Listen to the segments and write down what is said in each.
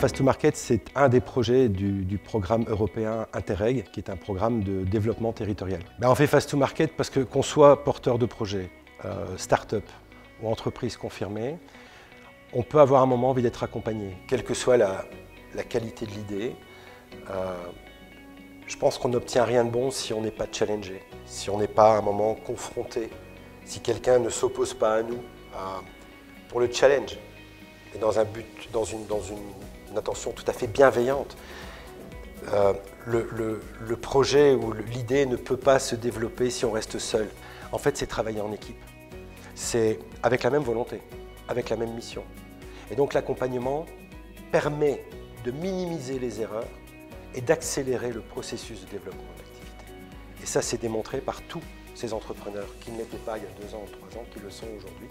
Fast to Market, c'est un des projets du programme européen Interreg, qui est un programme de développement territorial. On fait Fast to Market parce que qu'on soit porteur de projet, start-up ou entreprise confirmée, on peut avoir un moment envie d'être accompagné, quelle que soit la qualité de l'idée. Je pense qu'on n'obtient rien de bon si on n'est pas challengé, si on n'est pas à un moment confronté, si quelqu'un ne s'oppose pas à nous pour le challenge et dans un but, dans une intention tout à fait bienveillante. Le projet ou l'idée ne peut pas se développer si on reste seul. En fait, c'est travailler en équipe. C'est avec la même volonté, avec la même mission. Et donc l'accompagnement permet de minimiser les erreurs et d'accélérer le processus de développement de l'activité. Et ça, c'est démontré par tous ces entrepreneurs qui ne l'étaient pas il y a 2 ans ou 3 ans, qui le sont aujourd'hui,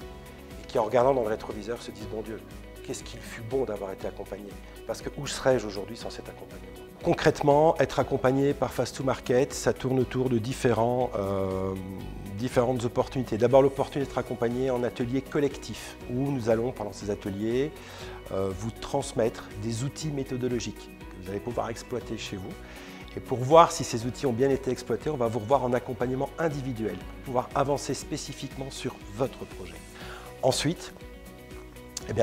et qui en regardant dans le rétroviseur se disent « Bon Dieu, qu'est-ce qu'il fut bon d'avoir été accompagné ?» Parce que où serais-je aujourd'hui sans cet accompagnement? Concrètement, être accompagné par Fast to Market, ça tourne autour de différentes opportunités. D'abord, l'opportunité d'être accompagné en atelier collectif, où nous allons, pendant ces ateliers, vous transmettre des outils méthodologiques que vous allez pouvoir exploiter chez vous. Et pour voir si ces outils ont bien été exploités, on va vous revoir en accompagnement individuel, pour pouvoir avancer spécifiquement sur votre projet. Ensuite,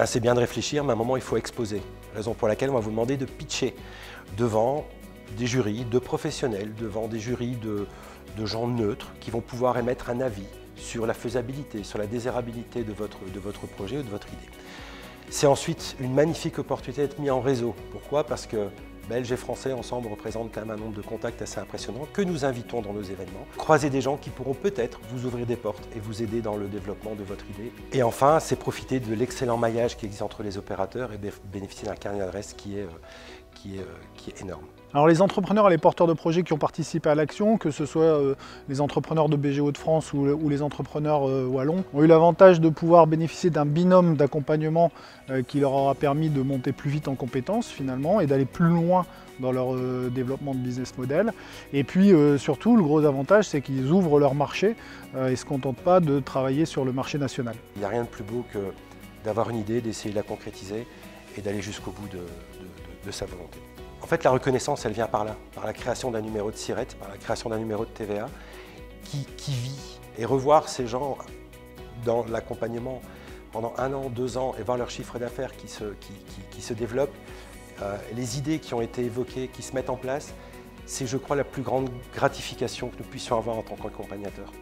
c'est bien de réfléchir, mais à un moment, il faut exposer. Raison pour laquelle on va vous demander de pitcher devant des jurys de professionnels, devant des jurys de gens neutres qui vont pouvoir émettre un avis sur la faisabilité, sur la désirabilité de votre projet ou de votre idée. C'est ensuite une magnifique opportunité d'être mis en réseau. Pourquoi? Parce que Belges et Français ensemble représentent quand même un nombre de contacts assez impressionnant que nous invitons dans nos événements. Croiser des gens qui pourront peut-être vous ouvrir des portes et vous aider dans le développement de votre idée. Et enfin, c'est profiter de l'excellent maillage qui existe entre les opérateurs et bénéficier d'un carnet d'adresses qui est énorme. Alors les entrepreneurs et les porteurs de projets qui ont participé à l'action, que ce soit les entrepreneurs de BGO de France ou les entrepreneurs wallons, ont eu l'avantage de pouvoir bénéficier d'un binôme d'accompagnement qui leur aura permis de monter plus vite en compétences finalement et d'aller plus loin dans leur développement de business model. Et puis surtout, le gros avantage, c'est qu'ils ouvrent leur marché et ne se contentent pas de travailler sur le marché national. Il n'y a rien de plus beau que d'avoir une idée, d'essayer de la concrétiser et d'aller jusqu'au bout de sa volonté. En fait, la reconnaissance, elle vient par là, par la création d'un numéro de SIRET, par la création d'un numéro de TVA qui vit. Et revoir ces gens dans l'accompagnement pendant 1 an, 2 ans et voir leur chiffre d'affaires qui se développe, les idées qui ont été évoquées, qui se mettent en place, c'est, je crois, la plus grande gratification que nous puissions avoir en tant qu'accompagnateur.